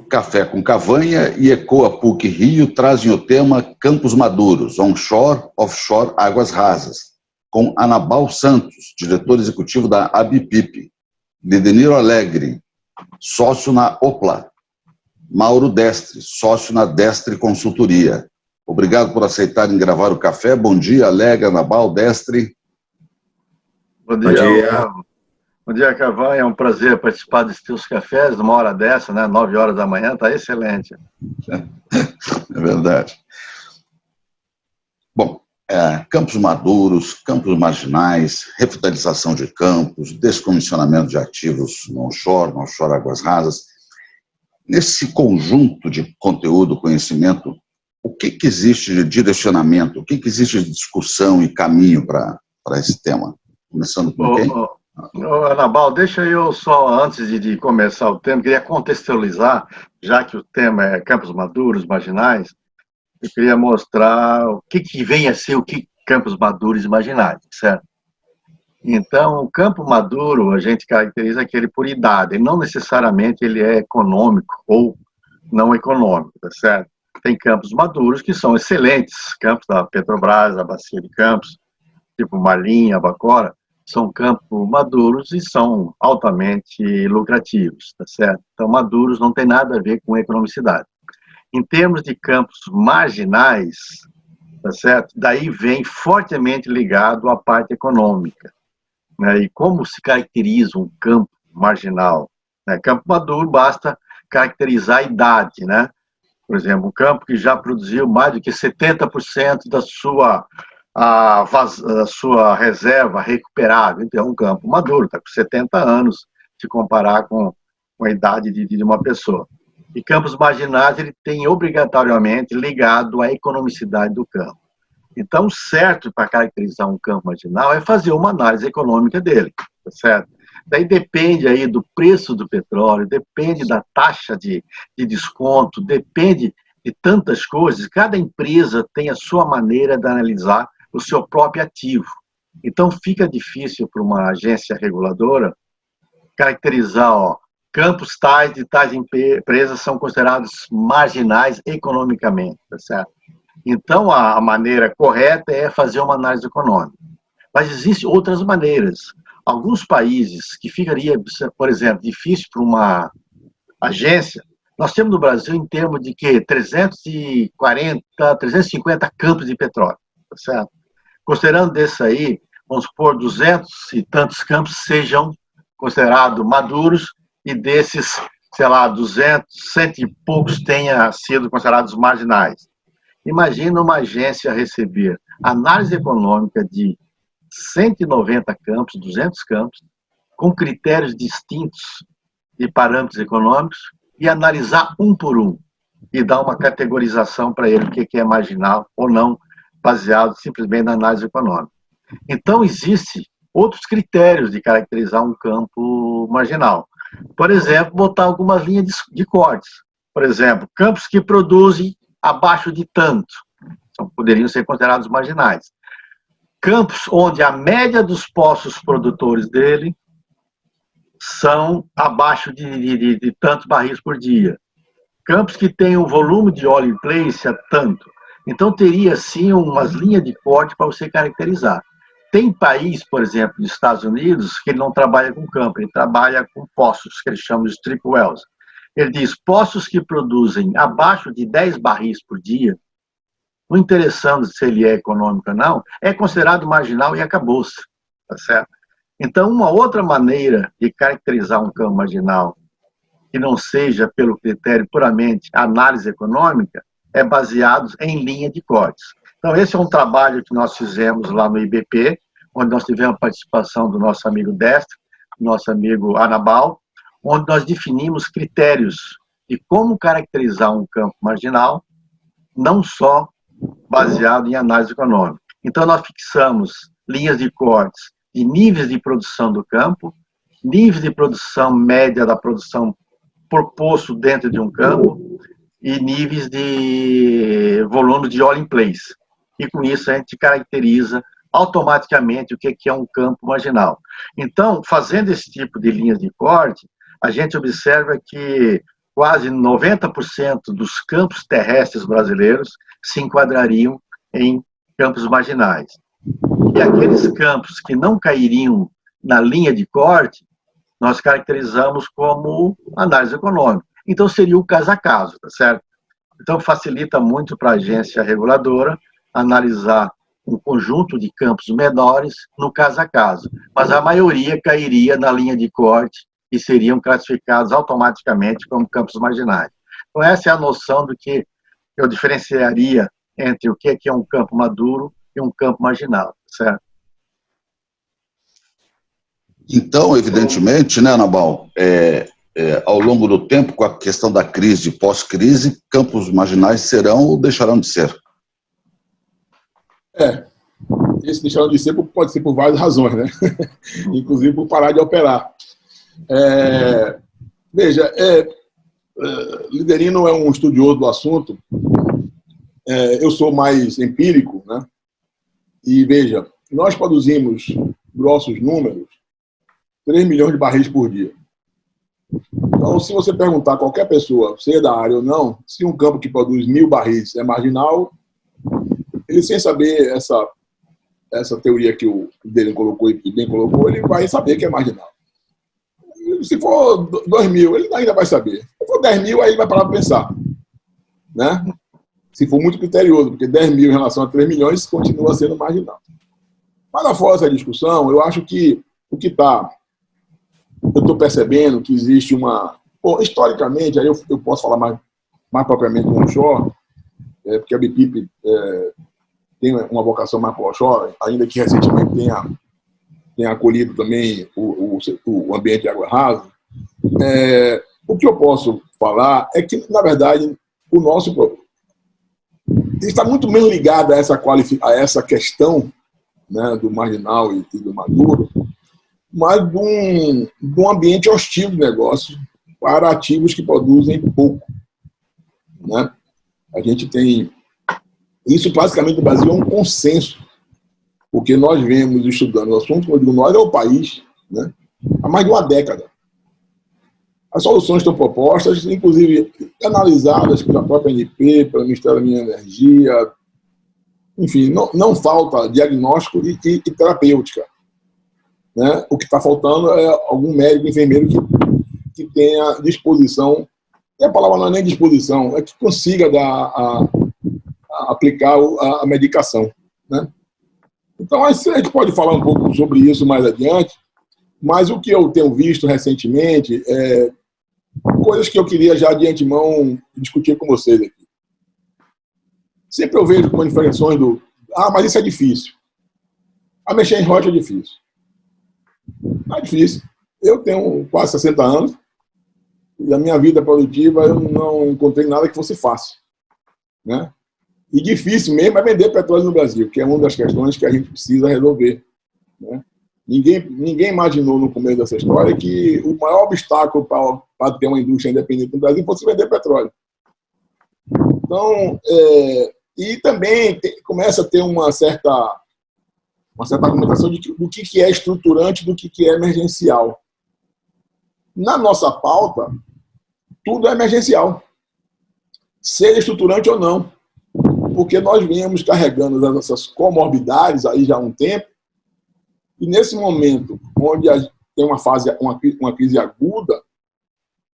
Café com Cavanha e Ecoa PUC Rio trazem o tema Campos Maduros, onshore, offshore, águas rasas, com Anabal Santos, diretor executivo da Abipip, Lideniro Alegre, sócio na Opla, Mauro Destre, sócio na Destre Consultoria. Obrigado por aceitarem gravar o café. Bom dia, Alegre, Anabal, Destre. Bom dia. Bom dia, Cavanha. É um prazer participar desses teus cafés, numa hora dessa, né? 9 horas da manhã, está excelente. É verdade. Bom, campos maduros, campos marginais, revitalização de campos, descomissionamento de ativos no onshore águas rasas. Nesse conjunto de conteúdo, conhecimento, o que existe de direcionamento, o que existe de discussão e caminho para esse tema? Começando com quem? Anabal, deixa eu só, antes de começar o tema, queria contextualizar, já que o tema é campos maduros, marginais, eu queria mostrar o que vem a ser campos maduros e marginais, certo? Então, o campo maduro, a gente caracteriza aquele por idade, não necessariamente ele é econômico ou não econômico, tá certo? Tem campos maduros que são excelentes, campos da Petrobras, da Bacia de Campos, tipo Marlim, Albacora, são campos maduros e são altamente lucrativos, tá certo? Então, maduros não tem nada a ver com economicidade. Em termos de campos marginais, tá certo? Daí vem fortemente ligado à parte econômica, né? E como se caracteriza um campo marginal? Né? Campo maduro basta caracterizar a idade, né? Por exemplo, um campo que já produziu mais do que 70% da sua reserva recuperável. Então, é um campo maduro, está com 70 anos, se comparar com a idade de uma pessoa. E campos marginais, ele tem obrigatoriamente ligado à economicidade do campo. Então, certo para caracterizar um campo marginal é fazer uma análise econômica dele, tá certo? Daí depende aí do preço do petróleo, depende da taxa de desconto, depende de tantas coisas. Cada empresa tem a sua maneira de analisar o seu próprio ativo. Então, fica difícil para uma agência reguladora caracterizar, campos tais de tais empresas são considerados marginais economicamente, tá certo? Então, a maneira correta é fazer uma análise econômica. Mas existem outras maneiras. Alguns países que ficaria, por exemplo, difícil para uma agência, nós temos no Brasil em termos de 340, 350 campos de petróleo, tá certo? Considerando desse aí, vamos supor, 200 e tantos campos sejam considerados maduros e desses, sei lá, 200, 100 e poucos tenham sido considerados marginais. Imagina uma agência receber análise econômica de 190 campos, 200 campos, com critérios distintos de parâmetros econômicos e analisar um por um e dar uma categorização para ele, o que é marginal ou não, baseado simplesmente na análise econômica. Então, existem outros critérios de caracterizar um campo marginal. Por exemplo, botar algumas linhas de cortes. Por exemplo, campos que produzem abaixo de tanto, poderiam ser considerados marginais. Campos onde a média dos poços produtores dele são abaixo de tantos barris por dia. Campos que têm um volume de oil in place a tanto. Então, teria, sim, umas linhas de corte para você caracterizar. Tem país, por exemplo, dos Estados Unidos, que ele não trabalha com campo, ele trabalha com poços, que eles chamam de strip wells. Ele diz, poços que produzem abaixo de 10 barris por dia, não interessando se ele é econômico ou não, é considerado marginal e acabou-se, tá certo? Então, uma outra maneira de caracterizar um campo marginal que não seja pelo critério puramente análise econômica é baseado em linha de cortes. Então, esse é um trabalho que nós fizemos lá no IBP, onde nós tivemos a participação do nosso amigo Destre, do nosso amigo Anabal, onde nós definimos critérios de como caracterizar um campo marginal, não só baseado em análise econômica. Então, nós fixamos linhas de cortes de níveis de produção do campo, níveis de produção média da produção por poço dentro de um campo e níveis de volume de oil in place. E com isso a gente caracteriza automaticamente o que é um campo marginal. Então, fazendo esse tipo de linhas de corte, a gente observa que quase 90% dos campos terrestres brasileiros se enquadrariam em campos marginais. E aqueles campos que não cairiam na linha de corte, nós caracterizamos como análise econômica. Então, seria o caso a caso, tá certo? Então, facilita muito para a agência reguladora analisar um conjunto de campos menores no caso a caso. Mas a maioria cairia na linha de corte e seriam classificados automaticamente como campos marginais. Então, essa é a noção do que eu diferenciaria entre o que é um campo maduro e um campo marginal, certo? Então, evidentemente, né, Anabal, ao longo do tempo, com a questão da crise e pós-crise, campos marginais serão ou deixarão de ser? Esse deixarão de ser pode ser por várias razões, né? Inclusive por parar de operar. Veja, Liderino é um estudioso do assunto, eu sou mais empírico, né? E veja, nós produzimos, grossos números, 3 milhões de barris por dia. Então, se você perguntar a qualquer pessoa, seja da área ou não, se um campo que produz 1.000 barris é marginal, ele, sem saber essa teoria que o dele colocou e bem colocou, ele vai saber que é marginal. Se for 2.000, ele ainda vai saber. Se for 10.000, aí ele vai parar para pensar, né? Se for muito criterioso, porque 10.000 em relação a 3 milhões continua sendo marginal. Mas, fora essa discussão, eu acho que o que está... Eu estou percebendo que existe uma... Bom, historicamente, aí eu posso falar mais propriamente do onshore, porque a BPIP tem uma vocação mais para o offshore, ainda que recentemente tenha acolhido também o ambiente de água rasa. O que eu posso falar é que, na verdade, o nosso está muito menos ligado a essa questão, né, do marginal e do maduro, mas de um ambiente hostil de negócio para ativos que produzem pouco, né? A gente tem... Isso, basicamente, no Brasil é um consenso, porque nós vemos estudando o assunto, quando eu digo nós, é o país, né, há mais de uma década. As soluções estão propostas, inclusive analisadas pela própria ANP, pelo Ministério da Minas e Energia. Enfim, não falta diagnóstico e terapêutica, né? O que está faltando é algum médico, enfermeiro que tenha disposição, e a palavra não é nem disposição, é que consiga aplicar a medicação, né? Então, a gente pode falar um pouco sobre isso mais adiante, mas o que eu tenho visto recentemente é coisas que eu queria já de antemão discutir com vocês aqui. Sempre eu vejo manifestações mas isso é difícil. Mexer em rocha é difícil. Não é difícil. Eu tenho quase 60 anos e a minha vida produtiva eu não encontrei nada que fosse fácil, né? E difícil mesmo é vender petróleo no Brasil, que é uma das questões que a gente precisa resolver, né? Ninguém imaginou no começo dessa história que o maior obstáculo para ter uma indústria independente no Brasil fosse vender petróleo. Então, e também começa a ter uma certa argumentação do que é estruturante e do que é emergencial. Na nossa pauta, tudo é emergencial, seja estruturante ou não, porque nós viemos carregando as nossas comorbidades aí já há um tempo, e nesse momento, onde tem uma crise aguda,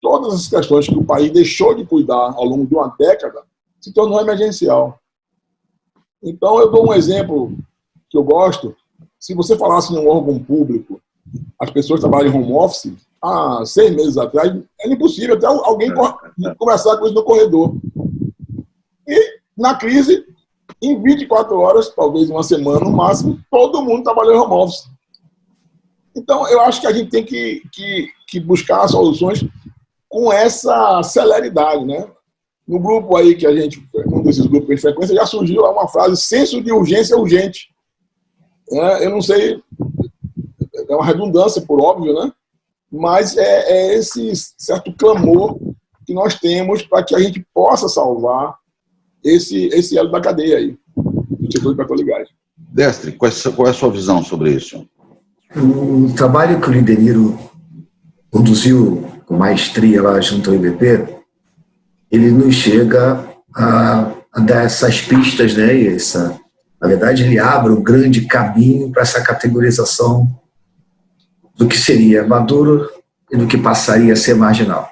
todas as questões que o país deixou de cuidar ao longo de uma década se tornou emergencial. Então, eu dou um exemplo que eu gosto. Se você falasse num órgão público, as pessoas trabalham em home office, há 6 meses atrás, era impossível até alguém conversar com isso no corredor. E, na crise, em 24 horas, talvez uma semana no máximo, todo mundo trabalhou em home office. Então, eu acho que a gente tem que buscar soluções com essa celeridade, né? No grupo aí que a gente, um desses grupos de frequência, já surgiu lá uma frase: senso de urgência urgente. Eu não sei, é uma redundância, por óbvio, né? Mas é esse certo clamor que nós temos para que a gente possa salvar esse elo da cadeia aí, do setor de petróleo e gás. Destre, qual é a sua visão sobre isso? O trabalho que o Liderino conduziu com maestria lá junto ao IBP ele nos chega a dar essas pistas, né? E na verdade, ele abre um grande caminho para essa categorização do que seria maduro e do que passaria a ser marginal.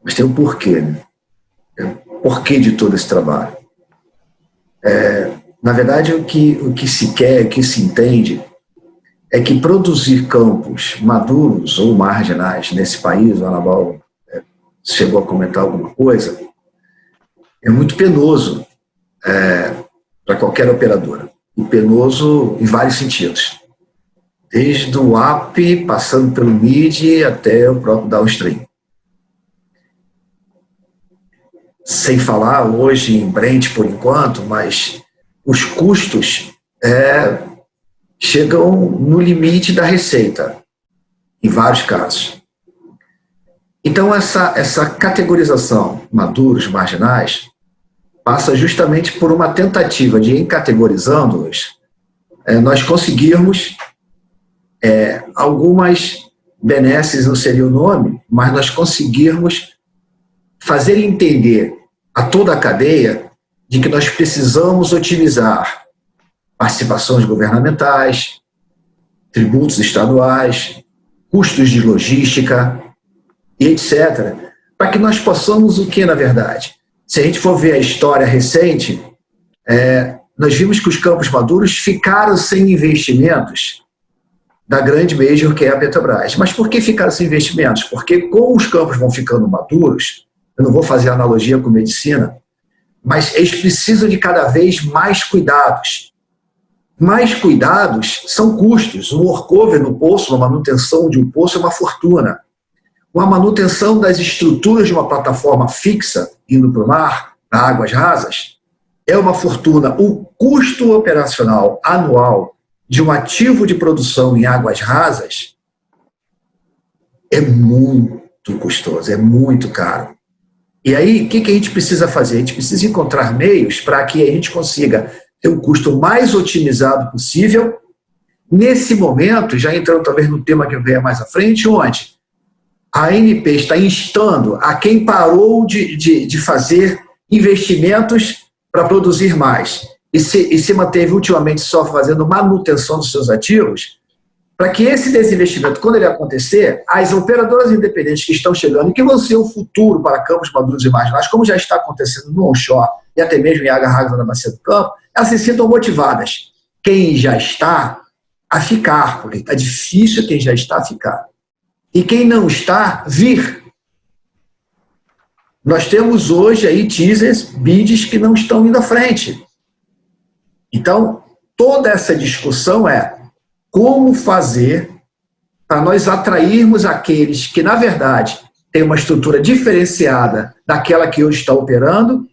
Mas tem um porquê, né? O porquê de todo esse trabalho. Na verdade, o que se quer, o que se entende, é que produzir campos maduros ou marginais nesse país, o Anabal chegou a comentar alguma coisa, é muito penoso para qualquer operadora. E penoso em vários sentidos. Desde o AP, passando pelo MID até o próprio downstream. Sem falar hoje em Brent por enquanto, mas os custos chegam no limite da receita, em vários casos. Então, essa categorização maduros, marginais, passa justamente por uma tentativa de, em categorizando-os, nós conseguirmos algumas benesses, não seria o nome, mas nós conseguirmos fazer entender a toda a cadeia de que nós precisamos otimizar participações governamentais, tributos estaduais, custos de logística, e etc., para que nós possamos o que, na verdade? Se a gente for ver a história recente, nós vimos que os campos maduros ficaram sem investimentos da grande major que é a Petrobras. Mas por que ficaram sem investimentos? Porque como os campos vão ficando maduros, eu não vou fazer analogia com medicina, mas eles precisam de cada vez mais cuidados. Mais cuidados são custos. Um workover no poço, uma manutenção de um poço é uma fortuna. Uma manutenção das estruturas de uma plataforma fixa, indo para o mar, para águas rasas, é uma fortuna. O custo operacional anual de um ativo de produção em águas rasas é muito custoso, é muito caro. E aí, o que a gente precisa fazer? A gente precisa encontrar meios para que a gente consiga ter um custo mais otimizado possível. Nesse momento, já entrando talvez no tema que venha mais à frente, onde a ANP está instando a quem parou de fazer investimentos para produzir mais e se manteve ultimamente só fazendo manutenção dos seus ativos, para que esse desinvestimento, quando ele acontecer, as operadoras independentes que estão chegando e que vão ser o futuro para campos maduros e marginais, como já está acontecendo no onshore e até mesmo em água rasa na bacia do campo, elas se sintam motivadas. Quem já está a ficar, porque está difícil quem já está a ficar. E quem não está, vir. Nós temos hoje aí teasers, bids que não estão indo à frente. Então, toda essa discussão é como fazer para nós atrairmos aqueles que, na verdade, têm uma estrutura diferenciada daquela que hoje está operando,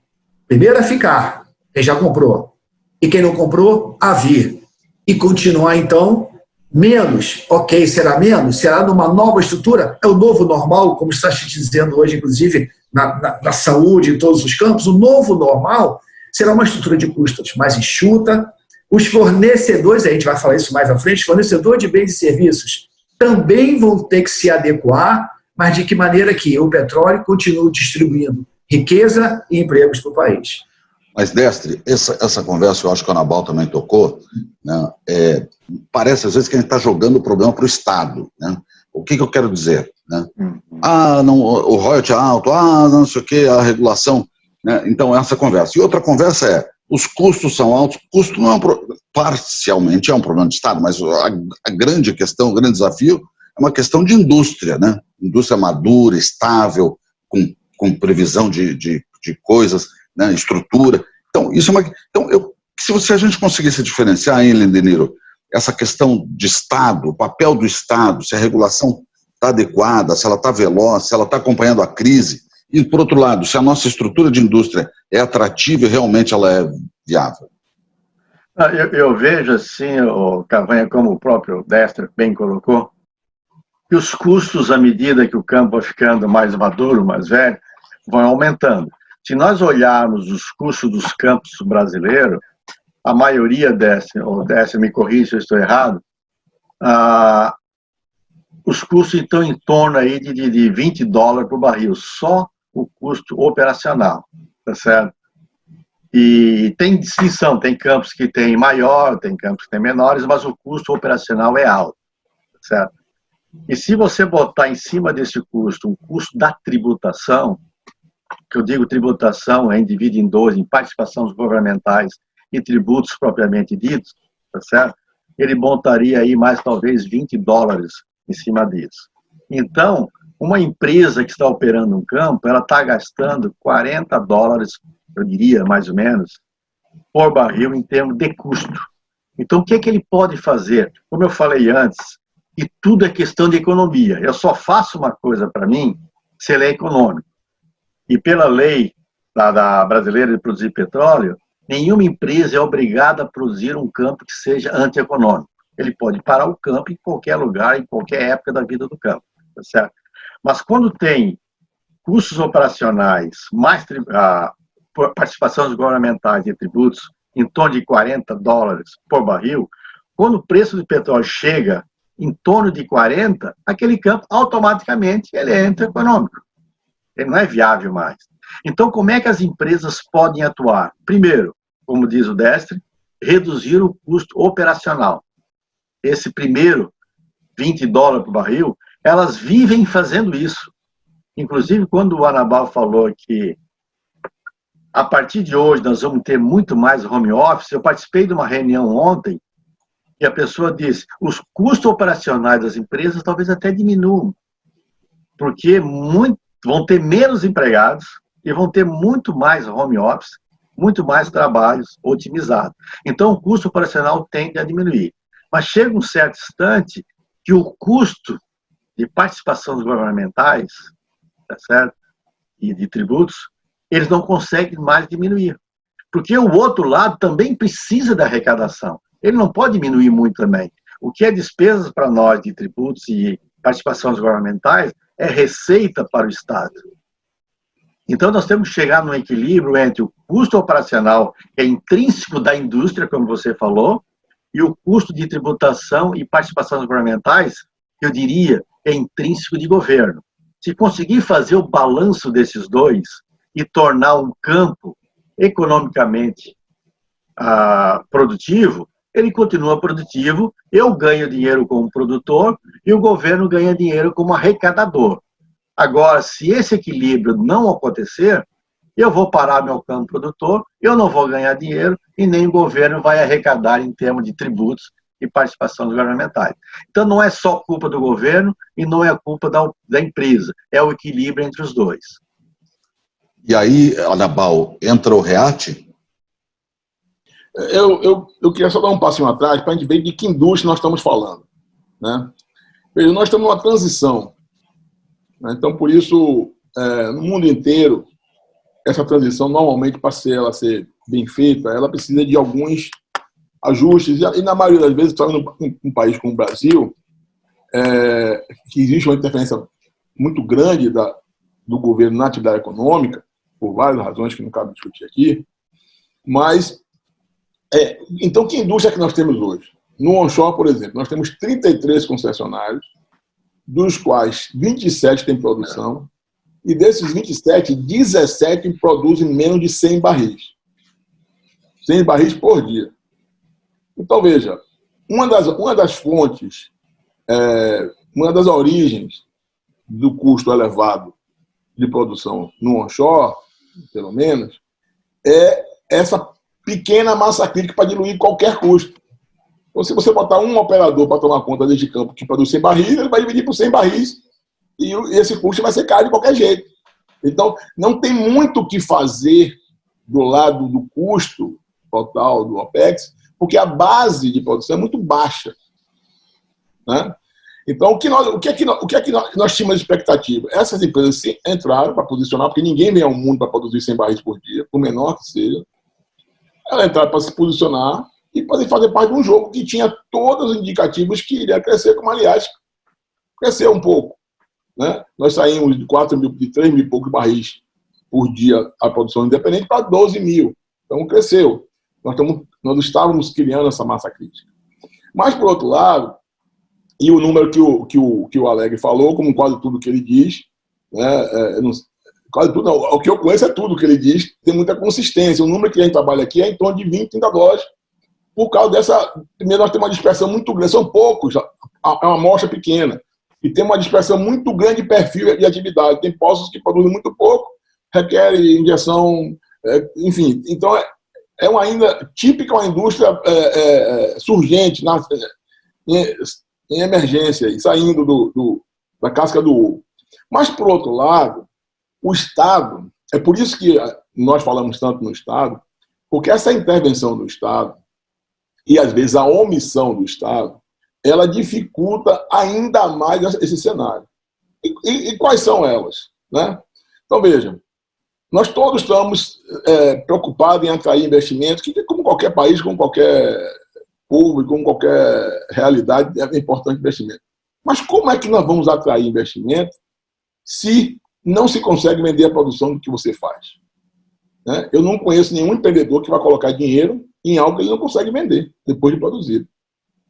primeiro a ficar, quem já comprou, e quem não comprou, a vir. E continuar, então, menos, ok, será menos? Será numa nova estrutura? É o novo normal, como está se dizendo hoje, inclusive, na saúde, em todos os campos. O novo normal será uma estrutura de custos mais enxuta. Os fornecedores, a gente vai falar isso mais à frente, fornecedores de bens e serviços também vão ter que se adequar, mas de que maneira que o petróleo continue distribuindo riqueza e empregos para o país. Mas, Destre, essa conversa, eu acho que a Anabal também tocou, né, parece às vezes que a gente está jogando o problema para o Estado. Né? O que eu quero dizer? Né? Não, o royalty é alto, não sei o que, a regulação. Né? Então, essa conversa. E outra conversa é, os custos são altos, custo não é parcialmente é um problema de Estado, mas a grande questão, o grande desafio é uma questão de indústria, né? Indústria madura, estável, com previsão de coisas, né? Estrutura. Então, isso é uma. Então, se a gente conseguisse diferenciar, hein, Lindeniro, essa questão de Estado, o papel do Estado, se a regulação está adequada, se ela está veloz, se ela está acompanhando a crise, e, por outro lado, se a nossa estrutura de indústria é atrativa e realmente ela é viável. Eu vejo assim, Cavanha, como o próprio Destre bem colocou, que os custos, à medida que o campo vai ficando mais maduro, mais velho, vão aumentando. Se nós olharmos os custos dos campos brasileiros, a maioria Destre me corrija se eu estou errado, os custos estão em torno aí de $20 por barril, só o custo operacional, tá certo? E tem distinção, tem campos que tem maior, tem campos que tem menores, mas o custo operacional é alto, tá certo? E se você botar em cima desse custo o custo da tributação, que eu digo tributação, divide em dois, em participações governamentais e tributos propriamente ditos, tá certo? Ele montaria aí mais talvez $20 em cima disso. Então, uma empresa que está operando um campo, ela está gastando $40, eu diria, mais ou menos, por barril em termos de custo. Então, o que ele pode fazer? Como eu falei antes, e tudo é questão de economia. Eu só faço uma coisa para mim se ele é econômico. E pela lei da brasileira de produzir petróleo, nenhuma empresa é obrigada a produzir um campo que seja antieconômico. Ele pode parar o campo em qualquer lugar, em qualquer época da vida do campo, tá certo? Mas quando tem custos operacionais, mais participações governamentais e tributos em torno de $40 por barril, quando o preço do petróleo chega em torno de 40, aquele campo automaticamente ele é antieconômico. Ele não é viável mais. Então, como é que as empresas podem atuar? Primeiro, como diz o Destre, reduzir o custo operacional. Esse primeiro, $20 por barril, elas vivem fazendo isso. Inclusive, quando o Anabal falou que a partir de hoje nós vamos ter muito mais home office, eu participei de uma reunião ontem e a pessoa disse, os custos operacionais das empresas talvez até diminuam, porque vão ter menos empregados e vão ter muito mais home office, muito mais trabalhos otimizados. Então, o custo operacional tende a diminuir. Mas chega um certo instante que o custo de participações governamentais, tá certo? E de tributos, eles não conseguem mais diminuir. Porque o outro lado também precisa da arrecadação. Ele não pode diminuir muito também. O que é despesas para nós de tributos e participações governamentais é receita para o Estado. Então, nós temos que chegar num equilíbrio entre o custo operacional, que é intrínseco da indústria, como você falou, e o custo de tributação e participações governamentais, que eu diria, é intrínseco de governo. Se conseguir fazer o balanço desses dois e tornar um campo economicamente produtivo, ele continua produtivo, eu ganho dinheiro como produtor e o governo ganha dinheiro como arrecadador. Agora, se esse equilíbrio não acontecer, eu vou parar meu campo produtor, eu não vou ganhar dinheiro e nem o governo vai arrecadar em termos de tributos e participações governamentais. Então, não é só culpa do governo e não é culpa da empresa, é o equilíbrio entre os dois. E aí, Anabal, entra o REAT? Eu queria só dar um passinho atrás para a gente ver de que indústria nós estamos falando, né? Veja, nós estamos numa transição, né? Então, por isso, no mundo inteiro, essa transição, normalmente, para ela ser bem feita, ela precisa de alguns ajustes, e na maioria das vezes, só num país como o Brasil, que existe uma interferência muito grande do governo na atividade econômica, por várias razões que não cabe discutir aqui, mas, então, que indústria que nós temos hoje? No onshore, por exemplo, nós temos 33 concessionários, dos quais 27 têm produção, e desses 27, 17 produzem menos de 100 barris. 100 barris por dia. Então, veja, uma das fontes, uma das origens do custo elevado de produção no onshore, pelo menos, é essa pequena massa crítica para diluir qualquer custo. Então, se você botar um operador para tomar conta deste campo que produz 100 barris, ele vai dividir por 100 barris e esse custo vai ser caro de qualquer jeito. Então, não tem muito o que fazer do lado do custo total do OPEX, porque a base de produção é muito baixa, né? Então, o que é que nós tínhamos de expectativa? Essas empresas entraram para posicionar, porque ninguém vem ao mundo para produzir 100 barris por dia, por menor que seja. Elas entraram para se posicionar e para fazer parte de um jogo que tinha todos os indicativos que iria crescer, como, aliás, cresceu um pouco, né? Nós saímos de 3 mil e poucos barris por dia a produção independente para 12 mil. Então, cresceu. Nós estávamos criando essa massa crítica. Mas, por outro lado, e o número que o Alegre falou, como quase tudo que ele diz, né, Quase tudo não. O que eu conheço é tudo que ele diz, tem muita consistência. O número que a gente trabalha aqui é em torno de 20, 30 dólares, por causa dessa... Primeiro, nós temos uma dispersão muito grande, são poucos, é uma amostra pequena, e tem uma dispersão muito grande de perfil de atividade. Tem poços que produzem muito pouco, requerem injeção, enfim. Então, é uma ainda típica, uma indústria surgente, em emergência, saindo da casca do ovo. Mas, por outro lado, o Estado, é por isso que nós falamos tanto no Estado, porque essa intervenção do Estado, e às vezes a omissão do Estado, ela dificulta ainda mais esse cenário. E quais são elas? Né? Então, vejam, nós todos estamos preocupados em atrair investimentos, que como qualquer país, como qualquer povo, como qualquer realidade, é importante investimento. Mas como é que nós vamos atrair investimento se não se consegue vender a produção do que você faz? Né? Eu não conheço nenhum empreendedor que vai colocar dinheiro em algo que ele não consegue vender depois de produzido.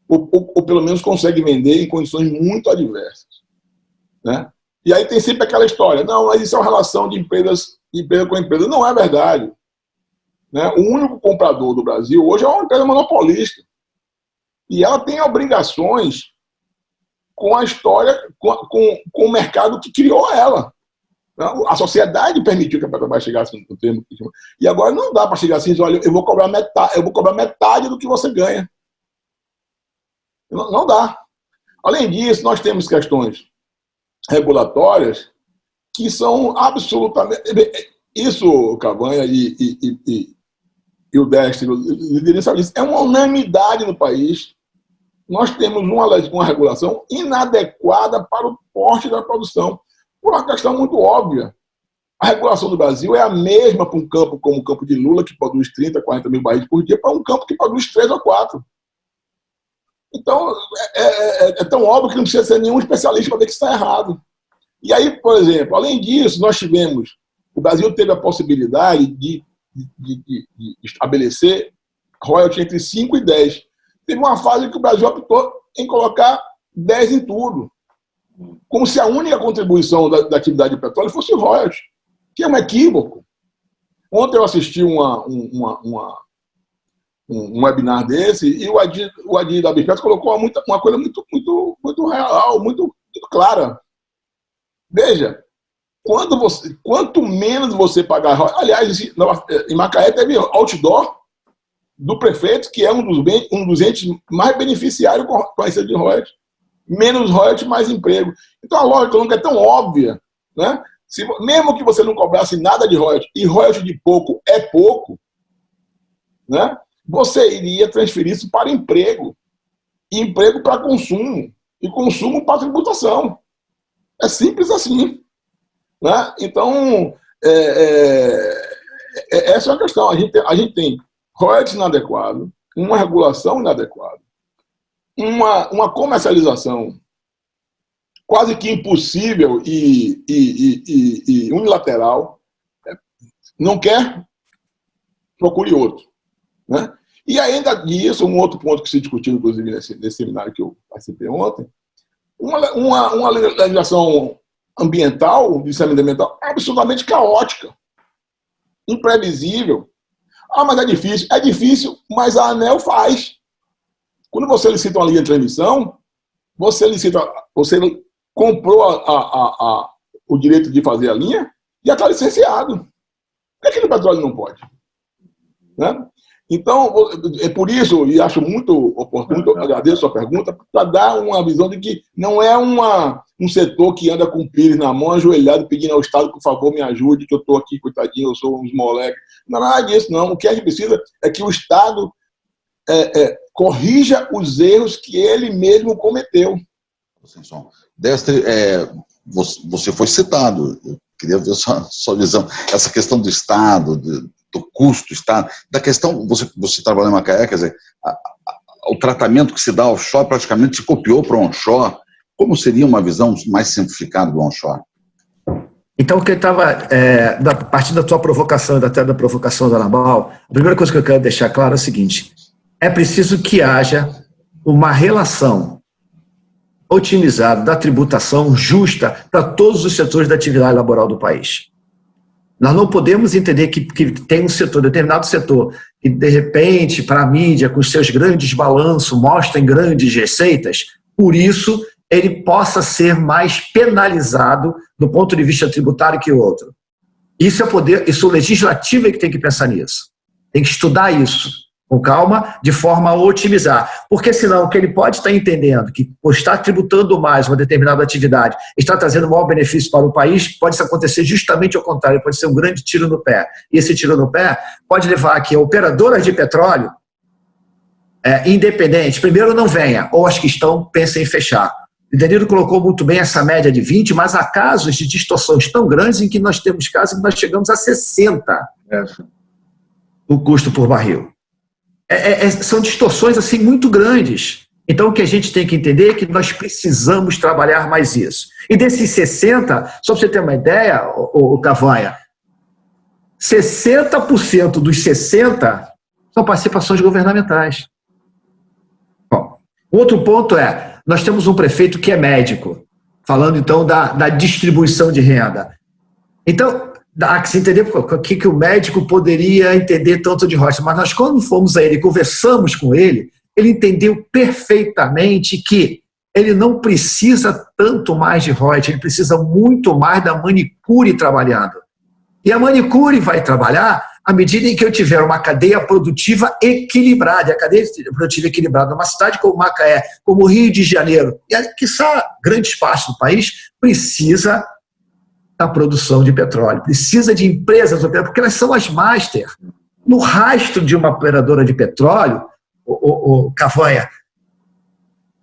Ou pelo menos consegue vender em condições muito adversas. Né? E aí tem sempre aquela história, não, mas isso é uma relação de empresa com empresa. Não é verdade. Né? O único comprador do Brasil hoje é uma empresa monopolista. E ela tem obrigações com a história, com o mercado que criou ela. A sociedade permitiu que a Petrobras chegasse no termo. E agora não dá para chegar assim e dizer, olha, eu vou cobrar metade do que você ganha. Não dá. Além disso, nós temos questões regulatórias que são absolutamente... Isso, Cavanha e o Destre, é uma unanimidade no país. Nós temos uma regulação inadequada para o porte da produção, por uma questão muito óbvia. A regulação do Brasil é a mesma para um campo como o campo de Lula, que produz 30, 40 mil barris por dia, para um campo que produz 3 ou 4. Então, é tão óbvio que não precisa ser nenhum especialista para ver que isso está errado. E aí, por exemplo, além disso, o Brasil teve a possibilidade de estabelecer royalties entre 5 e 10. Teve uma fase que o Brasil optou em colocar 10 em tudo. Como se a única contribuição da atividade de petróleo fosse o royalties, que é um equívoco. Ontem eu assisti um webinar desse e o Adir da Bipetro colocou uma coisa muito real, muito clara. Veja, quanto menos você pagar... Aliás, em Macaé teve outdoor do prefeito, que é um dos entes mais beneficiários com a receita de royalties. Menos royalties, mais emprego. Então a lógica não é tão óbvia. Né? Mesmo que você não cobrasse nada de royalties, e royalties de pouco é pouco, né? Você iria transferir isso para emprego. E emprego para consumo. E consumo para tributação. É simples assim. Né? Então, essa é a questão. A gente tem royalties inadequado, uma regulação inadequada, uma comercialização quase que impossível e unilateral. Não quer? Procure outro. Né? E ainda disso, um outro ponto que se discutiu, inclusive, nesse seminário que eu participei ontem, uma legislação ambiental, de saneamento ambiental, absolutamente caótica, imprevisível. Ah, mas é difícil. É difícil, mas a ANEEL faz. Quando você licita uma linha de transmissão, você comprou o direito de fazer a linha e já está licenciado. Por que no petróleo não pode? Né? Então, é por isso, e acho muito oportuno, agradeço a sua pergunta, para dar uma visão de que não é um setor que anda com o pires na mão, ajoelhado, pedindo ao Estado, por favor, me ajude, que eu estou aqui, coitadinho, eu sou uns moleques. Não é nada disso, não. O que a gente precisa é que o Estado corrija os erros que ele mesmo cometeu. Destre, você foi citado, eu queria ver sua visão. Essa questão do Estado, do custo do Estado, da questão, você trabalha em Macaé, quer dizer, o tratamento que se dá ao offshore praticamente se copiou para o onshore. Como seria uma visão mais simplificada do onshore? Então, o que eu estava, a partir da tua provocação e até da provocação da Anabal, a primeira coisa que eu quero deixar claro é o seguinte: é preciso que haja uma relação otimizada da tributação justa para todos os setores da atividade laboral do país. Nós não podemos entender que tem um setor, determinado setor, que de repente, para a mídia, com os seus grandes balanços, mostrem grandes receitas, por isso ele possa ser mais penalizado do ponto de vista tributário que o outro. Isso é poder, isso o legislativo é que tem que pensar nisso. Tem que estudar isso com calma, de forma a otimizar. Porque senão o que ele pode estar entendendo, que por estar tributando mais uma determinada atividade, está trazendo maior benefício para o país, pode acontecer justamente ao contrário, pode ser um grande tiro no pé. E esse tiro no pé pode levar a que operadoras de petróleo independentes, primeiro não venha, ou as que estão, pensem em fechar. O Danilo colocou muito bem essa média de 20, mas há casos de distorções tão grandes em que nós temos casos em que nós chegamos a 60 o custo por barril. São distorções assim muito grandes. Então o que a gente tem que entender é que nós precisamos trabalhar mais isso. E desses 60, só para você ter uma ideia, o Cavanha, 60% dos 60 são participações governamentais. Bom, outro ponto nós temos um prefeito que é médico, falando então da distribuição de renda. Então, há que se entender o que o médico poderia entender tanto de royalties, mas nós, quando fomos a ele, conversamos com ele, ele entendeu perfeitamente que ele não precisa tanto mais de royalties, ele precisa muito mais da manicure trabalhando. E a manicure vai trabalhar à medida em que eu tiver uma cadeia produtiva equilibrada. E a cadeia produtiva equilibrada numa cidade como Macaé, como o Rio de Janeiro, e quiçá grandes partes do país, precisa da produção de petróleo, precisa de empresas operadoras, porque elas são as master. No rastro de uma operadora de petróleo, o Cavanha,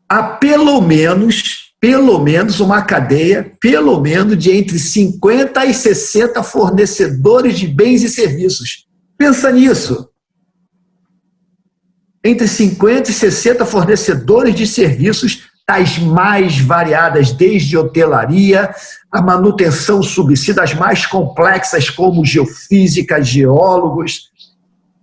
há pelo menos uma cadeia, pelo menos de entre 50 e 60 fornecedores de bens e serviços. Pensa nisso. Entre 50 e 60 fornecedores de serviços das mais variadas, desde hotelaria, a manutenção subsídio, das mais complexas, como geofísica, geólogos,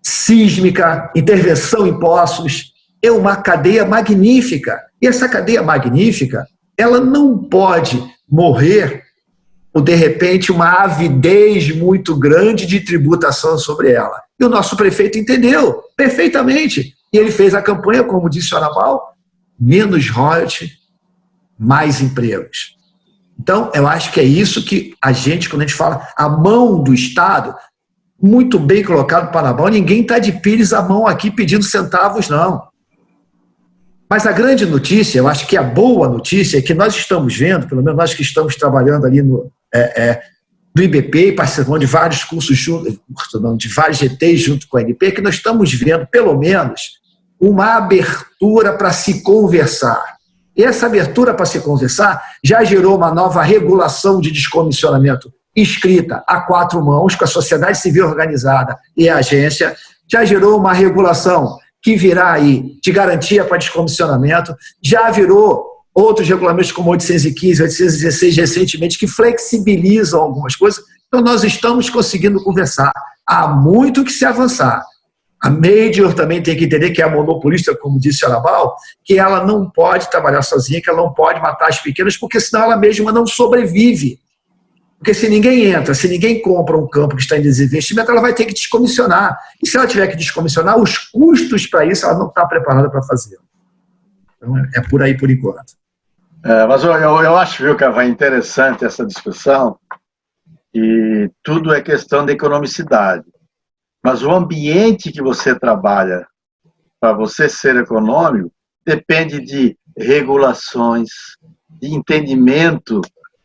sísmica, intervenção em poços. É uma cadeia magnífica. E essa cadeia magnífica, ela não pode morrer por, de repente, uma avidez muito grande de tributação sobre ela. E o nosso prefeito entendeu perfeitamente. E ele fez a campanha, como disse o Anabal, menos royalties, mais empregos. Então, eu acho que é isso que a gente, quando a gente fala a mão do Estado, muito bem colocado para a mão, ninguém está de pires à mão aqui pedindo centavos, não. Mas a grande notícia, eu acho que a boa notícia é que nós estamos vendo, pelo menos nós que estamos trabalhando ali no IBP e participando de vários cursos, de vários GTs junto com a NP, que nós estamos vendo, pelo menos, uma abertura para se conversar. E essa abertura para se conversar já gerou uma nova regulação de descomissionamento escrita a 4 mãos, com a sociedade civil organizada e a agência, já gerou uma regulação que virá aí de garantia para descomissionamento, já virou outros regulamentos como 815, 816 recentemente, que flexibilizam algumas coisas. Então nós estamos conseguindo conversar. Há muito que se avançar. A Major também tem que entender que é a monopolista, como disse a Anabal, que ela não pode trabalhar sozinha, que ela não pode matar as pequenas, porque senão ela mesma não sobrevive. Porque se ninguém entra, se ninguém compra um campo que está em desinvestimento, ela vai ter que descomissionar. E se ela tiver que descomissionar, os custos para isso ela não está preparada para fazer. Então é por aí por enquanto. Mas eu acho, viu, que vai interessante essa discussão, e tudo é questão de economicidade. Mas o ambiente que você trabalha para você ser econômico depende de regulações, de entendimento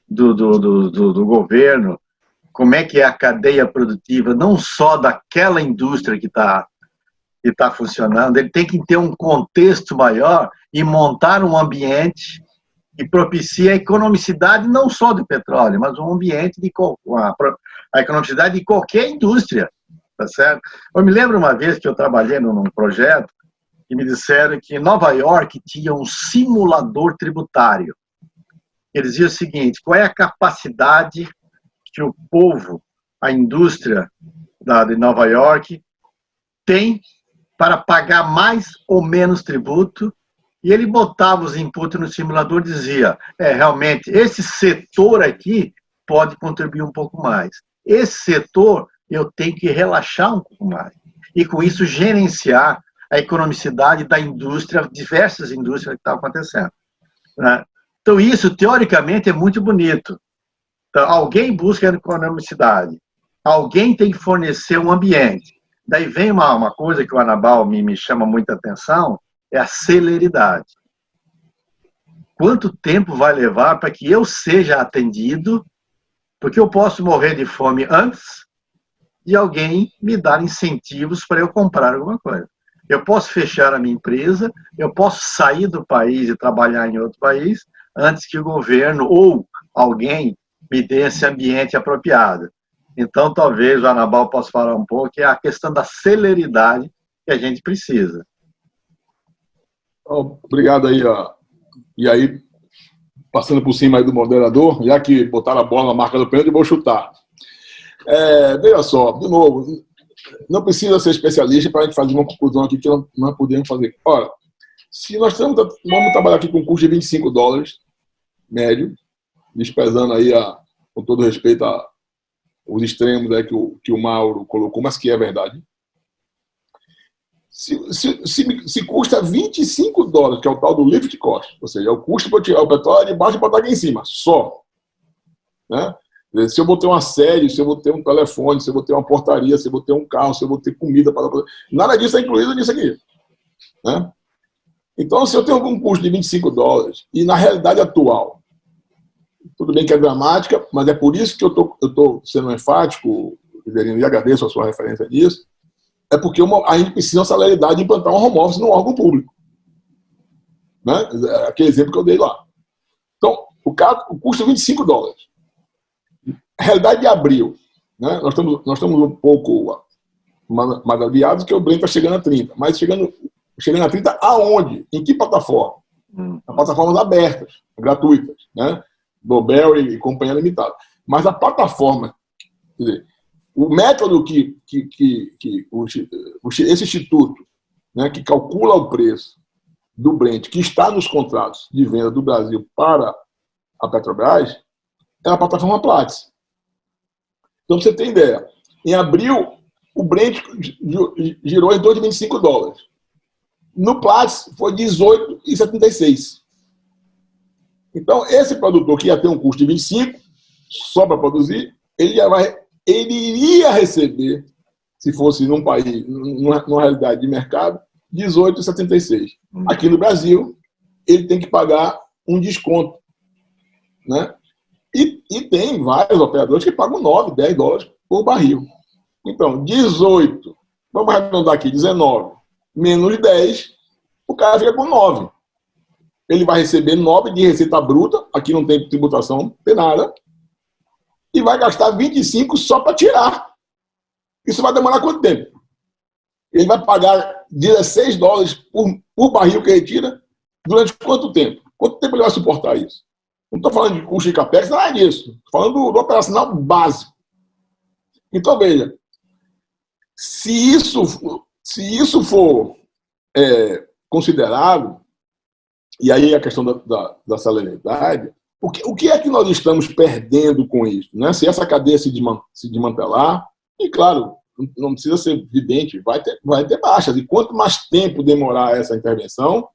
do governo, como é que é a cadeia produtiva, não só daquela indústria que está funcionando, ele tem que ter um contexto maior e montar um ambiente que propicie a economicidade não só do petróleo, mas um ambiente a economicidade de qualquer indústria. Tá certo? Eu me lembro uma vez que eu trabalhei num projeto e me disseram que Nova York tinha um simulador tributário. Eles diziam o seguinte: qual é a capacidade que o povo, a indústria de Nova York tem para pagar mais ou menos tributo? E ele botava os inputs no simulador e dizia: realmente, esse setor aqui pode contribuir um pouco mais. esse setor eu tenho que relaxar um pouco mais. E, com isso, gerenciar a economicidade da indústria, diversas indústrias que estão acontecendo. Né? Então, isso, teoricamente, é muito bonito. Então, alguém busca a economicidade, alguém tem que fornecer um ambiente. Daí vem uma coisa que o Anabal me chama muita atenção, é a celeridade. Quanto tempo vai levar para que eu seja atendido, porque eu posso morrer de fome antes de alguém me dar incentivos para eu comprar alguma coisa. Eu posso fechar a minha empresa, eu posso sair do país e trabalhar em outro país antes que o governo ou alguém me dê esse ambiente apropriado. Então, talvez o Anabal possa falar um pouco, que é a questão da celeridade que a gente precisa. Obrigado aí. E aí, passando por cima aí do moderador, já que botaram a bola na marca do pênalti, eu vou chutar. Veja só, de novo, não precisa ser especialista para a gente fazer uma conclusão aqui que nós podemos fazer. Olha, se nós vamos trabalhar aqui com um custo de $25 médio, desprezando aí, com todo respeito os extremos aí que o Mauro colocou, mas que é verdade. Se custa $25, que é o tal do lift cost, ou seja, é o custo para tirar o petróleo de baixo e botar aqui em cima, só. Né? Se eu vou ter uma série, se eu vou ter um telefone, se eu vou ter uma portaria, se eu vou ter um carro, se eu vou ter comida para... Nada disso é incluído nisso aqui. Né? Então, se eu tenho algum custo de $25, e na realidade atual, tudo bem que é dramática, mas é por isso que eu estou sendo enfático, Riverino, e agradeço a sua referência nisso, é porque a gente precisa de celeridade de implantar um home office no órgão público. Né? Aquele exemplo que eu dei lá. Então, o custo é $25. Realidade de abril. Né? Nós estamos um pouco mais aliviados, que o Brent está chegando a 30. Mas chegando a 30 aonde? Em que plataforma? As plataformas abertas, gratuitas. Né? Blueberry e Companhia Limitada. Mas a plataforma, quer dizer, o método que esse instituto, né, que calcula o preço do Brent, que está nos contratos de venda do Brasil para a Petrobras, é a plataforma Platts. Então, para você ter ideia, em abril, o Brent girou em torno de $25. No Platts, foi $18,76. Então, esse produtor que ia ter um custo de 25, só para produzir, ele iria receber, se fosse num país, numa realidade de mercado, $18,76. Aqui no Brasil, ele tem que pagar um desconto. Né? E tem vários operadores que pagam $9, $10 por barril. Então, 18, vamos arredondar aqui, 19, menos 10, o cara fica com 9. Ele vai receber 9 de receita bruta, aqui não tem tributação, não tem nada, e vai gastar 25 só para tirar. Isso vai demorar quanto tempo? Ele vai pagar $16 por barril que retira durante quanto tempo? Quanto tempo ele vai suportar isso? Não estou falando de custo de capex, nada disso. Estou falando do operacional básico. Então, veja, se isso for considerado, e aí a questão da celeridade, o que é que nós estamos perdendo com isso? Né? Se essa cadeia se desmantelar, e claro, não precisa ser evidente, vai ter baixas. E quanto mais tempo demorar essa intervenção,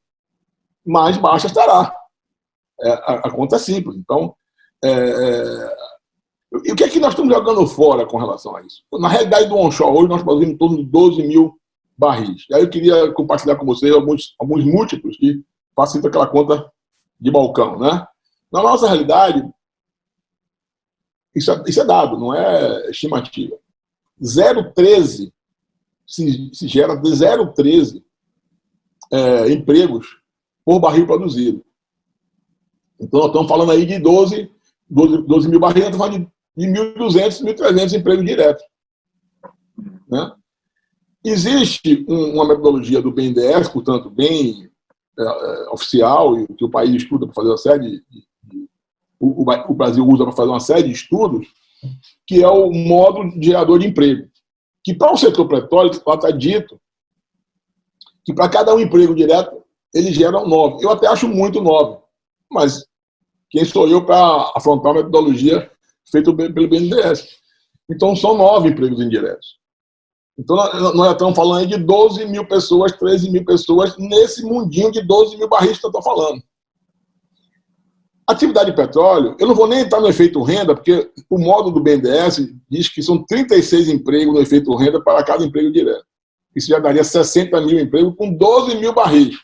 mais baixa estará. A conta é simples. Então, e o que é que nós estamos jogando fora com relação a isso? Na realidade do onshore, hoje nós produzimos em torno de 12 mil barris. E aí eu queria compartilhar com vocês alguns múltiplos que facilitam aquela conta de balcão. Né? Na nossa realidade, isso é dado, não é estimativa. 0,13 se gera de 0,13 empregos por barril produzido. Então, nós estamos falando aí de 12 mil barris, estamos falando de 1.200, 1.300 empregos diretos. Né? Existe uma metodologia do BNDES, portanto, bem oficial, e que o país estuda para fazer uma série o Brasil usa para fazer uma série de estudos, que é o módulo gerador de emprego. Que para o setor petróleo, está dito que para cada um emprego direto, ele gera 9. Eu até acho muito 9, mas quem sou eu para afrontar a metodologia feita pelo BNDES? Então, são 9 empregos indiretos. Então, nós estamos falando aí de 12 mil pessoas, 13 mil pessoas, nesse mundinho de 12 mil barris que eu estou falando. Atividade de petróleo, eu não vou nem entrar no efeito renda, porque o módulo do BNDES diz que são 36 empregos no efeito renda para cada emprego direto. Isso já daria 60 mil empregos com 12 mil barris.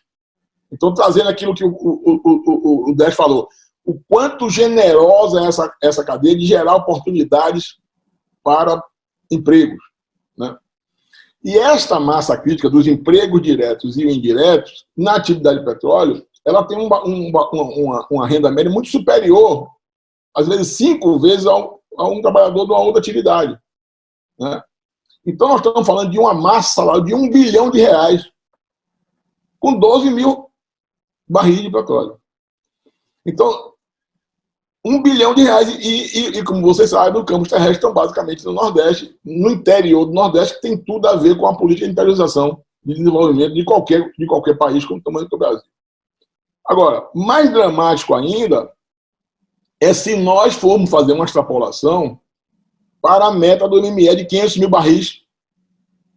Então, trazendo aquilo que o Décio falou, o quanto generosa é essa cadeia de gerar oportunidades para empregos, né? E esta massa crítica dos empregos diretos e indiretos, na atividade de petróleo, ela tem uma renda média muito superior, às vezes 5 vezes a um trabalhador de uma outra atividade, né? Então, nós estamos falando de uma massa salarial de R$1 bilhão, com 12 mil barris de petróleo. Então, R$1 bilhão e como vocês sabem, os campos terrestres estão basicamente no Nordeste, no interior do Nordeste, que tem tudo a ver com a política de interiorização de desenvolvimento de qualquer país com o tamanho do Brasil. Agora, mais dramático ainda é se nós formos fazer uma extrapolação para a meta do MME de 500 mil barris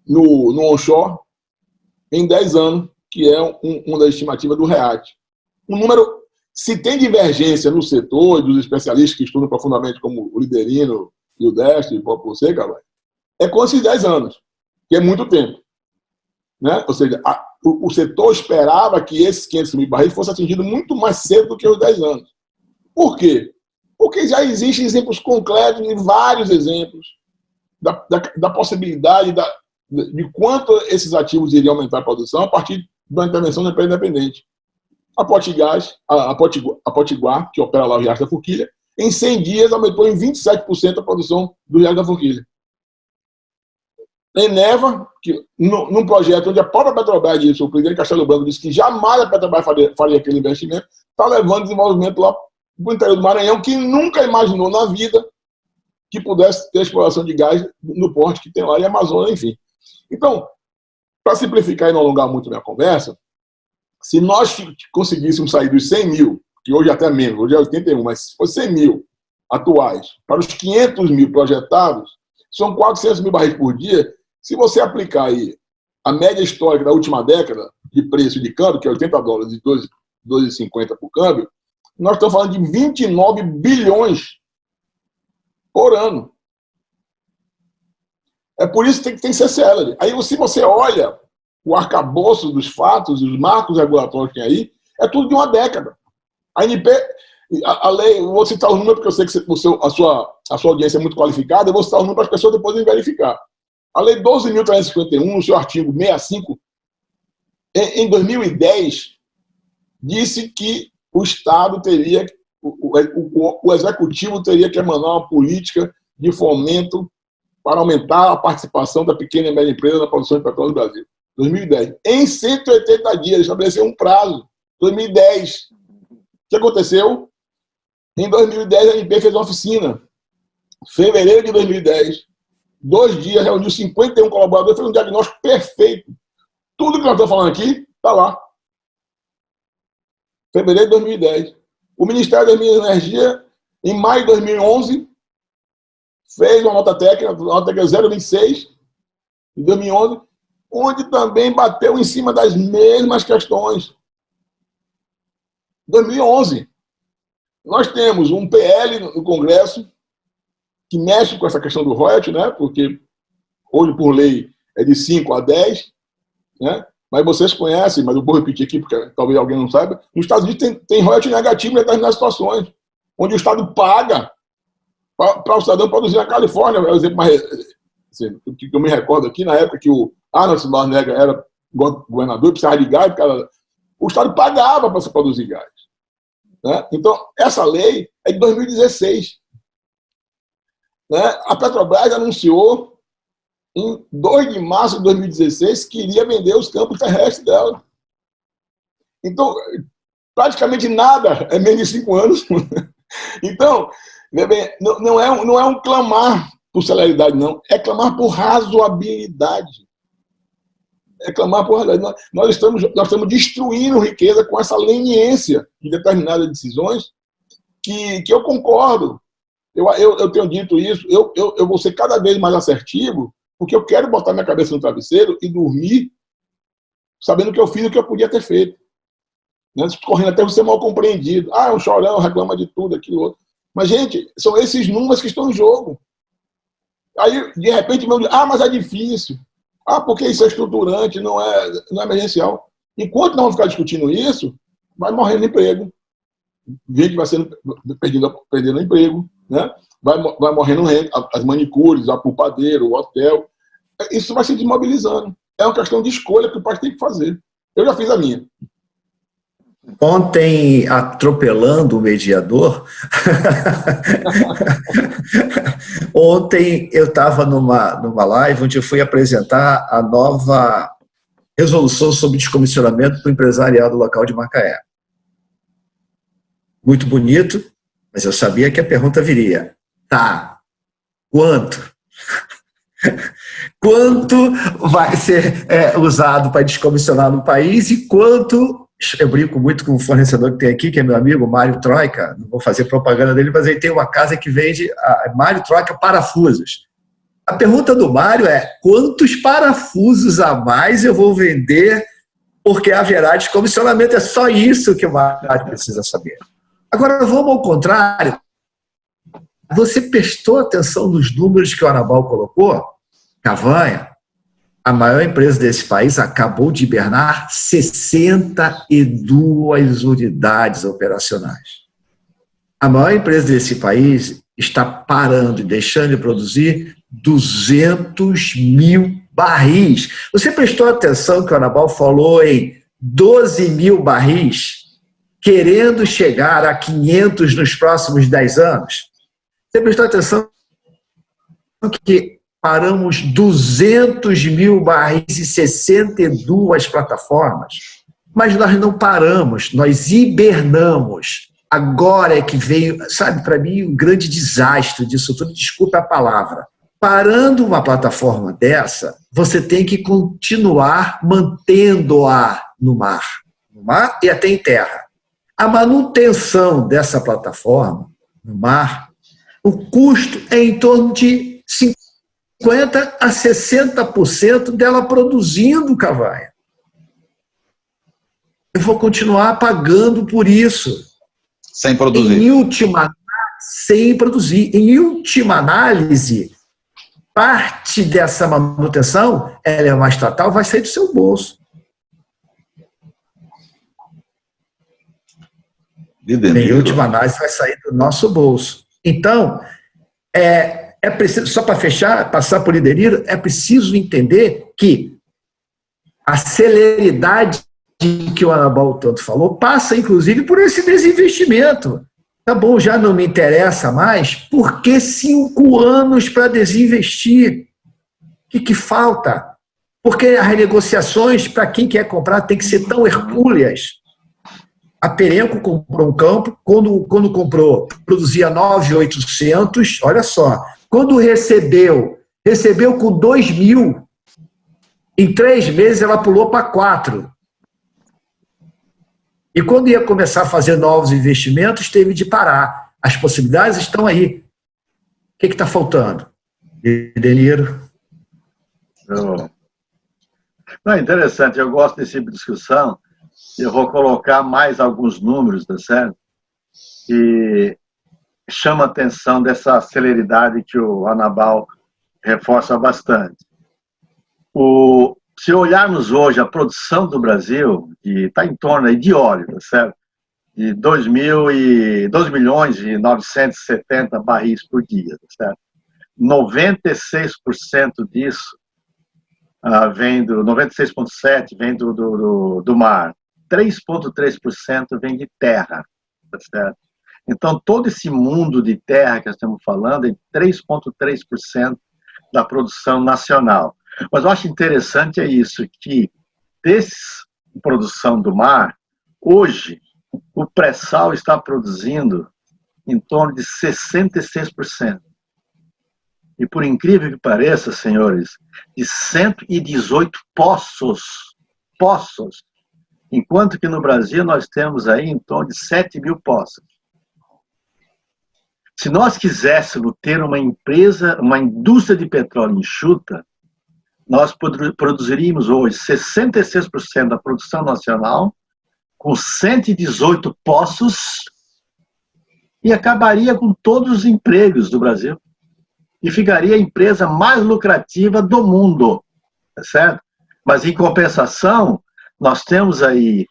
no onshore em 10 anos, que é uma das estimativas do REACT. Um número, se tem divergência no setor, dos especialistas que estudam profundamente, como o Liderino e o Deste, e o Fonseca, é com esses 10 anos, que é muito tempo, né? Ou seja, o setor esperava que esses 500 mil barris fossem atingidos muito mais cedo do que os 10 anos. Por quê? Porque já existem exemplos concretos, e vários exemplos, da possibilidade de quanto esses ativos iriam aumentar a produção a partir da intervenção da empresa independente. A Potiguar, que opera lá o Riacho da Forquilha, em 100 dias aumentou em 27% a produção do Riacho da Forquilha. Eneva, que num projeto onde a própria Petrobras disse, o presidente Castelo Branco disse que jamais a Petrobras faria aquele investimento, está levando desenvolvimento lá para o interior do Maranhão, que nunca imaginou na vida que pudesse ter exploração de gás no porto que tem lá em Amazônia, enfim. Então, para simplificar e não alongar muito a minha conversa, se nós conseguíssemos sair dos 100 mil, que hoje é até menos, hoje é 81, mas se fosse 100 mil atuais, para os 500 mil projetados, são 400 mil barris por dia. Se você aplicar aí a média histórica da última década de preço de câmbio, que é $80 e 12,50 por câmbio, nós estamos falando de 29 bilhões por ano. É por isso que tem que ser célere. Aí, se você olha o arcabouço dos fatos, os marcos regulatórios que tem aí, é tudo de uma década. A ANP, a lei, eu vou citar os números porque eu sei que a sua audiência é muito qualificada, eu vou citar os números para as pessoas depois verificar. A lei 12.351, no seu artigo 65, em 2010, disse que o Estado teria, o Executivo teria que emanar uma política de fomento para aumentar a participação da pequena e média empresa na produção de petróleo no Brasil. 2010. Em 180 dias, estabeleceu um prazo. 2010. O que aconteceu? Em 2010, a ANP fez uma oficina. Fevereiro de 2010. 2 dias, reuniu 51 colaboradores, fez um diagnóstico perfeito. Tudo que nós estamos falando aqui está lá. Fevereiro de 2010. O Ministério das Minas e Energia, em maio de 2011, fez uma nota técnica 026, em 2011, onde também bateu em cima das mesmas questões. 2011. Nós temos um PL no Congresso que mexe com essa questão do royalty, né? Porque hoje, por lei, é de 5 a 10, né? Mas vocês conhecem, mas eu vou repetir aqui, porque talvez alguém não saiba, nos Estados Unidos tem royalty negativo em determinadas situações, onde o Estado paga para o cidadão produzir na Califórnia. É o exemplo mais, assim, que eu me recordo aqui, na época que o Arnold Schwarzenegger era governador, precisava de gás, o Estado pagava para se produzir gás, né? Então, essa lei é de 2016. Né? A Petrobras anunciou em 2 de março de 2016 que iria vender os campos terrestres dela. Então, praticamente nada é menos de 5 anos. Então, não é um clamar por celeridade, não. É clamar por razoabilidade. É clamar por razoabilidade. Nós estamos destruindo riqueza com essa leniência de determinadas decisões que eu concordo. Eu tenho dito isso, eu vou ser cada vez mais assertivo, porque eu quero botar minha cabeça no travesseiro e dormir sabendo que eu fiz o que eu podia ter feito. Né? Correndo até você mal compreendido. Ah, é um chorão, reclama de tudo, aquilo, outro. Mas, gente, são esses números que estão em jogo. Aí, de repente, mas é difícil. Ah, porque isso é estruturante, não é emergencial. Enquanto não ficar discutindo isso, vai morrendo emprego. Gente vai sendo perdendo emprego, né? Vai morrendo renda, as manicures, a pulpadeira, o hotel. Isso vai se desmobilizando. É uma questão de escolha que o pai tem que fazer. Eu já fiz a minha. Ontem, atropelando o mediador, ontem eu estava numa live onde eu fui apresentar a nova resolução sobre descomissionamento para o empresariado local de Macaé. Muito bonito, mas eu sabia que a pergunta viria. Tá, quanto? Quanto vai ser usado para descomissionar no país e quanto... Eu brinco muito com um fornecedor que tem aqui, que é meu amigo, Mário Troika, não vou fazer propaganda dele, mas ele tem uma casa que vende Mário Troika parafusos. A pergunta do Mário é, quantos parafusos a mais eu vou vender porque haverá descomissionamento? É só isso que o Mário precisa saber. Agora, vamos ao contrário. Você prestou atenção nos números que o Anabal colocou? Cavanha, a maior empresa desse país, acabou de hibernar 62 unidades operacionais. A maior empresa desse país está parando e deixando de produzir 200 mil barris. Você prestou atenção que o Anabal falou em 12 mil barris, querendo chegar a 500 nos próximos 10 anos? Você prestou atenção que paramos 200 mil barris e 62 plataformas, mas nós não paramos, nós hibernamos. Agora é que veio, sabe, para mim, um grande desastre disso tudo, desculpa a palavra. Parando uma plataforma dessa, você tem que continuar mantendo-a no mar e até em terra. A manutenção dessa plataforma no mar, o custo é em torno de 50% a 60% dela produzindo, Cavanha. Eu vou continuar pagando por isso. Sem produzir. Sem produzir. Em última análise, parte dessa manutenção, ela é uma estatal, vai sair do seu bolso. Em última análise, vai sair do nosso bolso. Então, é preciso, só para fechar, passar por liderança, é preciso entender que a celeridade que o Anabal tanto falou passa, inclusive, por esse desinvestimento. Tá bom, já não me interessa mais, por que 5 anos para desinvestir? O que falta? Porque as renegociações, para quem quer comprar, tem que ser tão hercúleas. A Perenco comprou um campo, quando comprou, produzia 9.800, olha só. Quando recebeu com 2 mil, em 3 meses ela pulou para 4. E quando ia começar a fazer novos investimentos, teve de parar. As possibilidades estão aí. O que está faltando? Deniro? Não, interessante, eu gosto desse tipo de discussão. Eu vou colocar mais alguns números, tá certo? E chama a atenção dessa celeridade que o Anabal reforça bastante. Se olharmos hoje a produção do Brasil, que está em torno aí de óleo, tá certo? De 2 milhões e 970 barris por dia, tá certo? 96% disso vem do 96,7% vem do mar, 3,3% vem de terra, tá certo? Então, todo esse mundo de terra que nós estamos falando é 3,3% da produção nacional. Mas eu acho interessante isso, que dessa produção do mar, hoje, o pré-sal está produzindo em torno de 66%. E por incrível que pareça, senhores, de 118 poços, enquanto que no Brasil nós temos aí em torno de 7 mil poços. Se nós quiséssemos ter uma empresa, uma indústria de petróleo enxuta, nós produziríamos hoje 66% da produção nacional, com 118 poços, e acabaria com todos os empregos do Brasil. E ficaria a empresa mais lucrativa do mundo, tá certo? Mas, em compensação, nós temos aí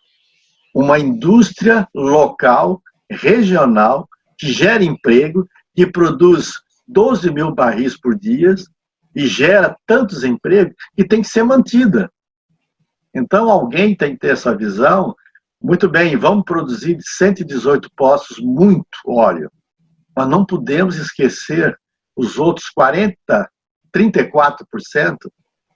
uma indústria local, regional, que gera emprego, que produz 12 mil barris por dia e gera tantos empregos que tem que ser mantida. Então, alguém tem que ter essa visão. Muito bem, vamos produzir 118 poços, muito óleo, mas não podemos esquecer os outros 34%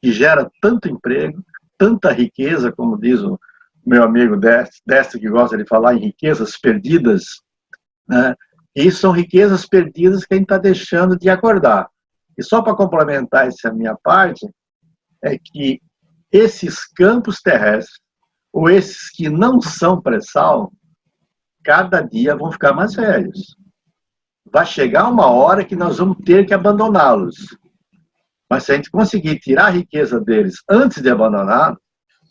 que gera tanto emprego, tanta riqueza, como diz o meu amigo Deste, que gosta de falar em riquezas perdidas, né? E são riquezas perdidas que a gente está deixando de acordar. E só para complementar essa minha parte, é que esses campos terrestres, ou esses que não são pré-sal, cada dia vão ficar mais velhos. Vai chegar uma hora que nós vamos ter que abandoná-los. Mas se a gente conseguir tirar a riqueza deles antes de abandonar,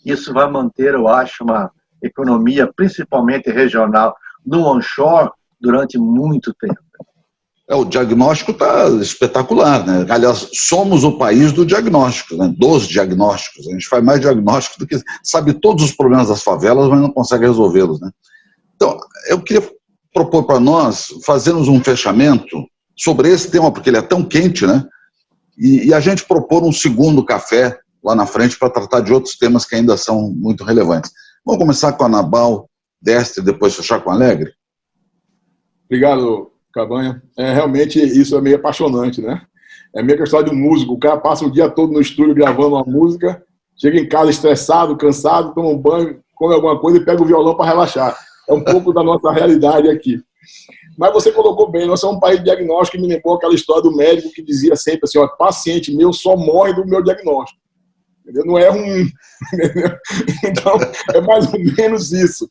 isso vai manter, eu acho, uma economia, principalmente regional, no onshore, durante muito tempo. O diagnóstico está espetacular, né? Aliás, somos o país do diagnóstico, né? Dos diagnósticos. A gente faz mais diagnóstico do que sabe todos os problemas das favelas, mas não consegue resolvê-los, né? Então, eu queria propor para nós fazermos um fechamento sobre esse tema, porque ele é tão quente, né? E a gente propor um segundo café lá na frente para tratar de outros temas que ainda são muito relevantes. Vamos começar com a Anabal, Deste, e depois fechar com a Alegre? Obrigado, Cabanha. Realmente isso é meio apaixonante, né? É meio que a história de um músico. O cara passa o dia todo no estúdio gravando uma música, chega em casa estressado, cansado, toma um banho, come alguma coisa e pega o violão para relaxar. É um pouco da nossa realidade aqui. Mas você colocou bem, nós somos um país de diagnóstico e me lembrou aquela história do médico que dizia sempre assim, ó, paciente meu só morre do meu diagnóstico. Entendeu? Não é um... Então, é mais ou menos isso.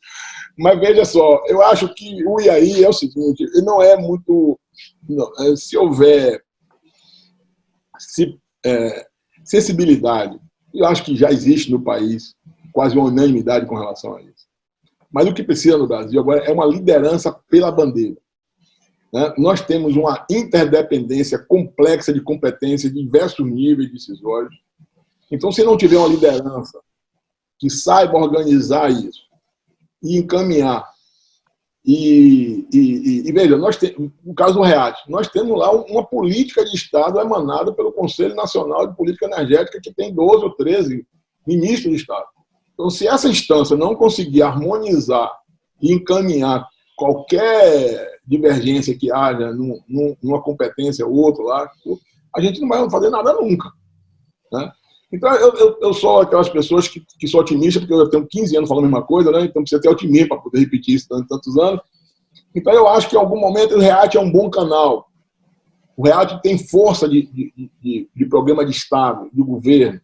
Mas veja só, eu acho que o IAI é o seguinte, ele não é muito... Não, se houver sensibilidade, eu acho que já existe no país quase uma unanimidade com relação a isso. Mas o que precisa no Brasil agora é uma liderança pela bandeira. Né? Nós temos uma interdependência complexa de competência de diversos níveis decisórios. Então, se não tiver uma liderança que saiba organizar isso e encaminhar, e veja, nós temos, no caso do REAT, nós temos lá uma política de Estado emanada pelo Conselho Nacional de Política Energética, que tem 12 ou 13 ministros de Estado. Então, se essa instância não conseguir harmonizar e encaminhar qualquer divergência que haja numa competência ou outra lá, a gente não vai fazer nada nunca. Né? Então, eu sou aquelas pessoas que sou otimista, porque eu tenho 15 anos falando a mesma coisa, né? Então precisa ter otimismo para poder repetir isso durante tantos anos. Então, eu acho que em algum momento o REAT é um bom canal. O REAT tem força de programa de Estado, de governo,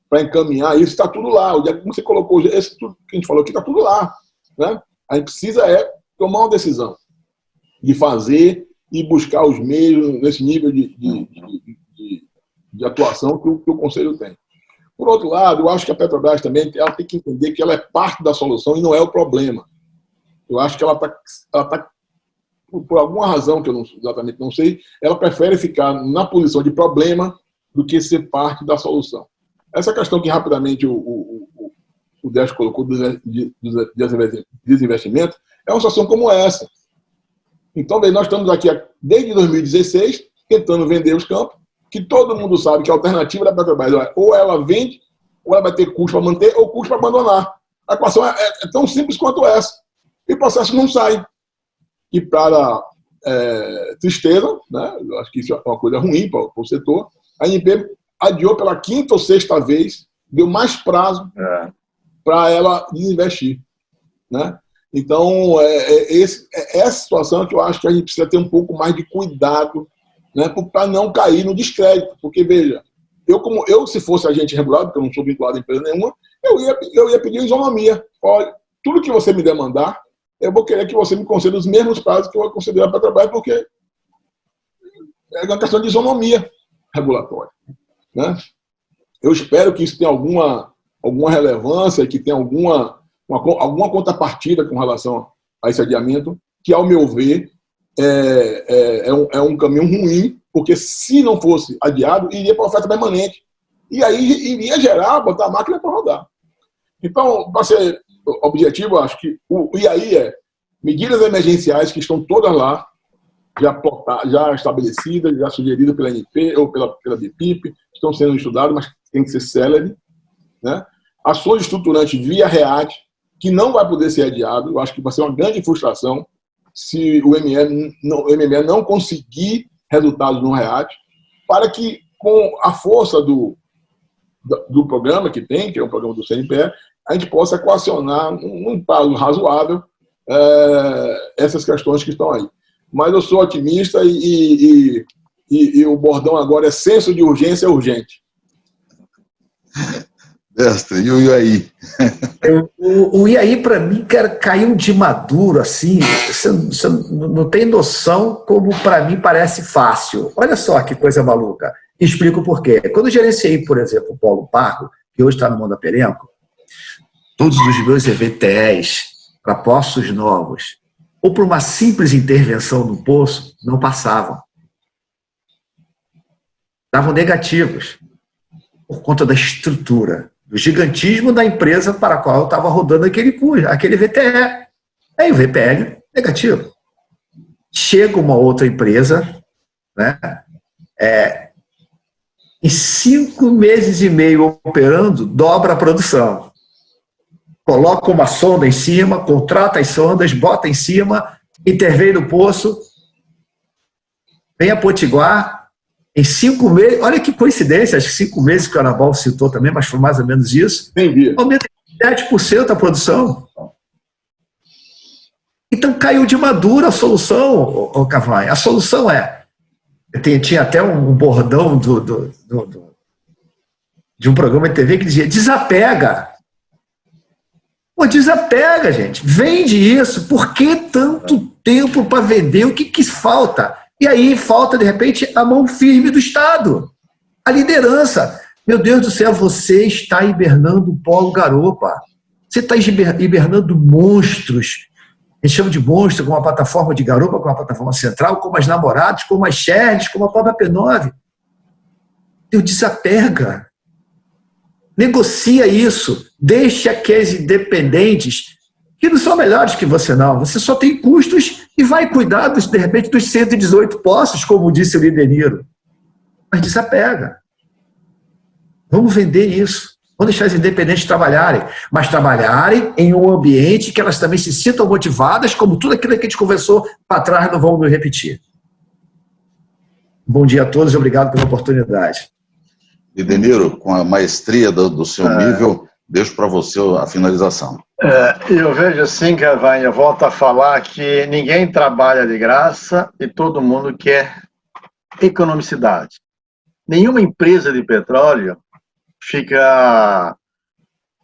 para encaminhar isso, está tudo lá. Como você colocou, esse tudo que a gente falou aqui está tudo lá. Né? A gente precisa tomar uma decisão de fazer e buscar os meios nesse nível de atuação que o Conselho tem. Por outro lado, eu acho que a Petrobras também ela tem que entender que ela é parte da solução e não é o problema. Eu acho que ela tá, por alguma razão que eu exatamente não sei, ela prefere ficar na posição de problema do que ser parte da solução. Essa questão que rapidamente o Décio colocou do desinvestimento é uma situação como essa. Então, nós estamos aqui desde 2016 tentando vender os campos, que todo mundo sabe que a alternativa da Petrobras é ou ela vende, ou ela vai ter custo para manter, ou custo para abandonar. A equação é tão simples quanto essa. E o processo não sai. E para tristeza, né, eu acho que isso é uma coisa ruim para o setor, a ANP adiou pela 5ª ou 6ª vez, deu mais prazo para ela desinvestir. Né? Então, essa situação que eu acho que a gente precisa ter um pouco mais de cuidado, né, para não cair no descrédito. Porque, veja, eu se fosse agente regulado, porque eu não sou vinculado a empresa nenhuma, eu ia pedir isonomia. Olha, tudo que você me demandar, eu vou querer que você me conceda os mesmos prazos que eu vou conceder à Petrobras, porque é uma questão de isonomia regulatória, né? Eu espero que isso tenha alguma relevância, que tenha alguma contrapartida com relação a esse adiamento, que, ao meu ver, é um caminho ruim, porque se não fosse adiado, iria para a oferta permanente. E aí iria botar a máquina para rodar. Então, para ser objetivo, acho que o IAI medidas emergenciais que estão todas lá, já estabelecidas, já sugeridas pela ANP ou pela BPIP, estão sendo estudadas, mas tem que ser célere, né? Ações estruturantes via REAT, que não vai poder ser adiado. Eu acho que vai ser uma grande frustração se o MME não conseguir resultados no REAT, para que, com a força do programa que é um programa do CNPE, a gente possa equacionar num prazo razoável essas questões que estão aí. Mas eu sou otimista e o bordão agora é senso de urgência urgente. Mestre, e o IAI? O IAI, para mim, cara, caiu de maduro, assim. Você não tem noção como, para mim, parece fácil. Olha só que coisa maluca. Explico por quê. Quando eu gerenciei, por exemplo, o Polo Parco, que hoje está no Mundo Aperenco, todos os meus EVTEs para poços novos, ou por uma simples intervenção no poço, não passavam. Estavam negativos, por conta da estrutura, do gigantismo da empresa para a qual eu estava rodando aquele VTE. Aí o VPL, negativo. Chega uma outra empresa, né, em 5 meses e meio operando, dobra a produção. Coloca uma sonda em cima, contrata as sondas, bota em cima, intervém no poço, vem a Potiguar, em 5 meses, olha que coincidência, acho que 5 meses que o Anabol citou também, mas foi mais ou menos isso, aumenta em 7% a produção. Então caiu de madura a solução, Cavanha. A solução tinha até um bordão de um programa de TV que dizia: desapega. Pô, desapega, gente. Vende isso. Por que tanto tempo para vender? O que falta? E aí falta, de repente, a mão firme do Estado. A liderança. Meu Deus do céu, você está hibernando o Polo Garopa. Você está hibernando monstros. A gente chama de monstro, como a plataforma de Garopa, como a plataforma central, como as Namoradas, como as Sherds, como a própria P9. Então, desapega. Negocia isso. Deixa aqueles independentes, que não são melhores que você, não. Você só tem custos e vai cuidar, de repente, dos 118 postos, como disse o Lideniro. Mas desapega. Vamos vender isso. Vamos deixar as independentes trabalharem, mas trabalharem em um ambiente que elas também se sintam motivadas, como tudo aquilo que a gente conversou para trás, não vamos repetir. Bom dia a todos e obrigado pela oportunidade. Lideniro, com a maestria do seu nível, deixo para você a finalização. Eu vejo assim, Cavanha, volto a falar que ninguém trabalha de graça e todo mundo quer economicidade. Nenhuma empresa de petróleo fica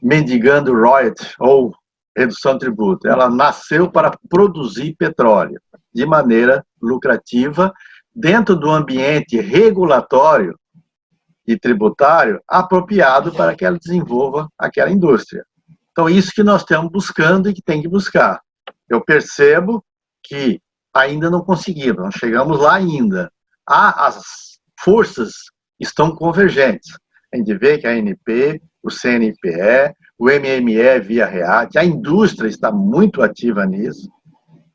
mendigando royalty ou redução de tributo. Ela nasceu para produzir petróleo de maneira lucrativa dentro do ambiente regulatório e tributário apropriado para que ela desenvolva aquela indústria. Então, isso que nós estamos buscando e que tem que buscar. Eu percebo que ainda não conseguimos, não chegamos lá ainda. As forças estão convergentes. A gente vê que a ANP, o CNPE, o MME via REAT, a indústria está muito ativa nisso.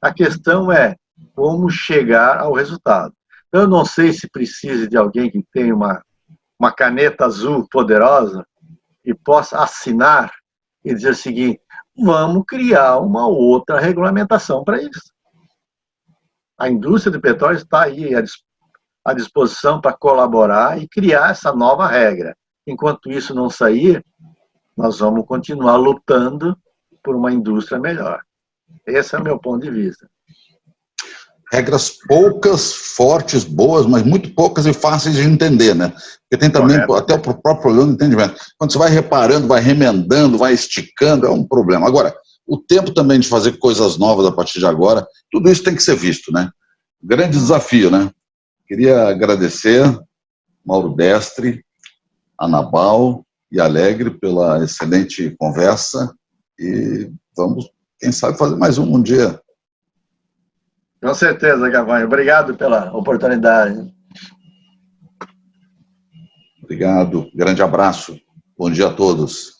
A questão é como chegar ao resultado. Eu não sei se precisa de alguém que tenha uma caneta azul poderosa e possa assinar e dizer o seguinte: vamos criar uma outra regulamentação para isso. A indústria do petróleo está aí à disposição para colaborar e criar essa nova regra. Enquanto isso não sair, nós vamos continuar lutando por uma indústria melhor. Esse é o meu ponto de vista. Regras poucas, fortes, boas, mas muito poucas e fáceis de entender, né? Porque tem também até o próprio problema do entendimento. Quando você vai reparando, vai remendando, vai esticando, é um problema. Agora, o tempo também de fazer coisas novas a partir de agora, tudo isso tem que ser visto, né? Grande desafio, né? Queria agradecer Mauro Destre, Anabal e Alegre pela excelente conversa e vamos, quem sabe, fazer mais um dia. Com certeza, Cavanha. Obrigado pela oportunidade. Obrigado, grande abraço, bom dia a todos.